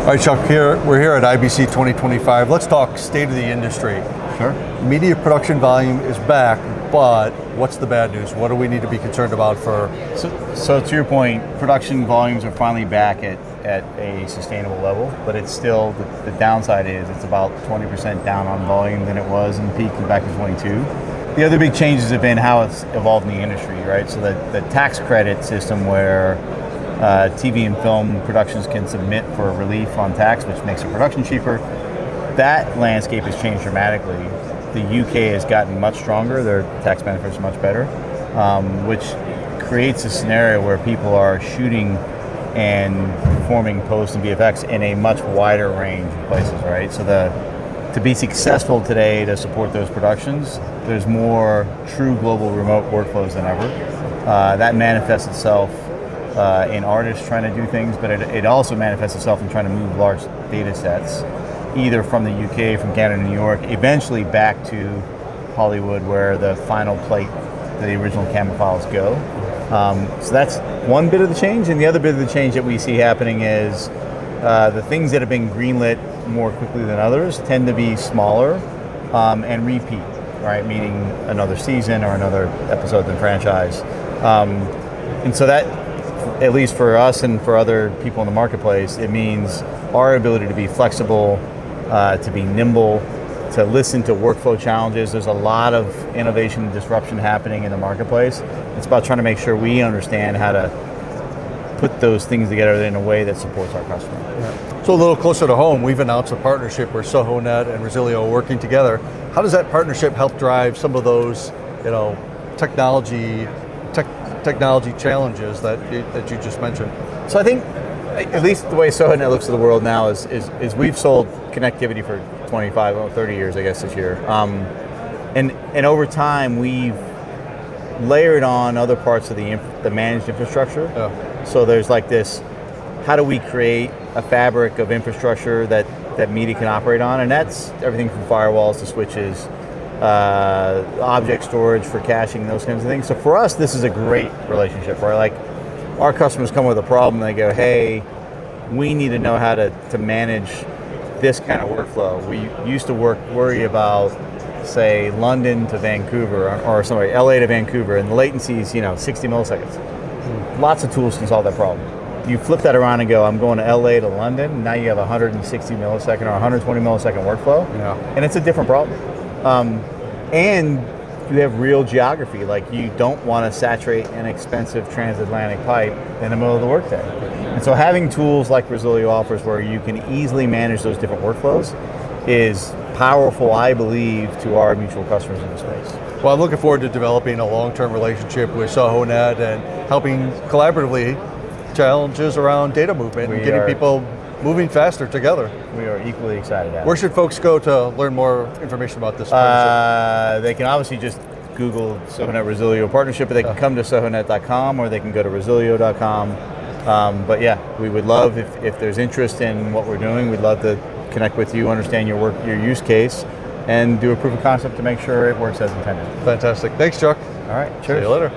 All right, Chuck, we're here at IBC 2025. Let's talk state of the industry. Sure. Media production volume is back, but what's the bad news? What do we need to be concerned about for? So to your point, production volumes are finally back at a sustainable level, but it's still, the downside is it's about 20% down on volume than it was in peak back in 22. The other big changes have been how it's evolved in the industry, right? So the tax credit system where TV and film productions can submit for relief on tax, which makes their production cheaper. That landscape has changed dramatically. The UK has gotten much stronger, their tax benefits are much better, which creates a scenario where people are shooting and performing post and VFX in a much wider range of places, right? So to be successful today to support those productions, there's more true global remote workflows than ever. That manifests itself in artists trying to do things, but it also manifests itself in trying to move large data sets, either from the UK, from Canada, New York, eventually back to Hollywood where the final plate, the original camera files go. So that's one bit of the change, and the other bit of the change that we see happening is the things that have been greenlit more quickly than others tend to be smaller and repeat, right? Meaning another season or another episode in the franchise. And so that, at least for us and for other people in the marketplace, it means our ability to be flexible, to be nimble, to listen to workflow challenges. There's a lot of innovation and disruption happening in the marketplace. It's about trying to make sure we understand how to put those things together in a way that supports our customer. Yeah. So a little closer to home, we've announced a partnership where Sohonet and Resilio are working together. How does that partnership help drive some of those, technology challenges that you just mentioned? So I think, at least the way Sohonet looks at the world now is we've sold connectivity for 30 years, I guess, this year. And over time, we've layered on other parts of the managed infrastructure. Yeah. So there's like this, how do we create a fabric of infrastructure that media can operate on? And that's everything from firewalls to switches, object storage for caching, those kinds of things. So for us, this is a great relationship, right? Like, our customers come with a problem, they go, hey, we need to know how to manage this kind of workflow. We used to worry about, say, London to Vancouver, or sorry, LA to Vancouver, and the latency is 60 milliseconds. Lots of tools can solve that problem. You flip that around and go, I'm going to LA to London, now you have 160 millisecond or 120 millisecond workflow, and it's a different problem. And you have real geography, like you don't want to saturate an expensive transatlantic pipe in the middle of the workday. And so having tools like Resilio offers where you can easily manage those different workflows is powerful, I believe, to our mutual customers in the space. Well, I'm looking forward to developing a long-term relationship with Sohonet and helping collaboratively challenges around data movement and getting people moving faster together. We are equally excited about it. Where should folks go to learn more information about this partnership? They can obviously just Google Sohonet Resilio partnership, but they can come to sohonet.com or they can go to resilio.com. But yeah, we would love, if there's interest in what we're doing, we'd love to connect with you, understand your work, your use case, and do a proof of concept to make sure it works as intended. Fantastic. Thanks, Chuck. All right, cheers. See you later.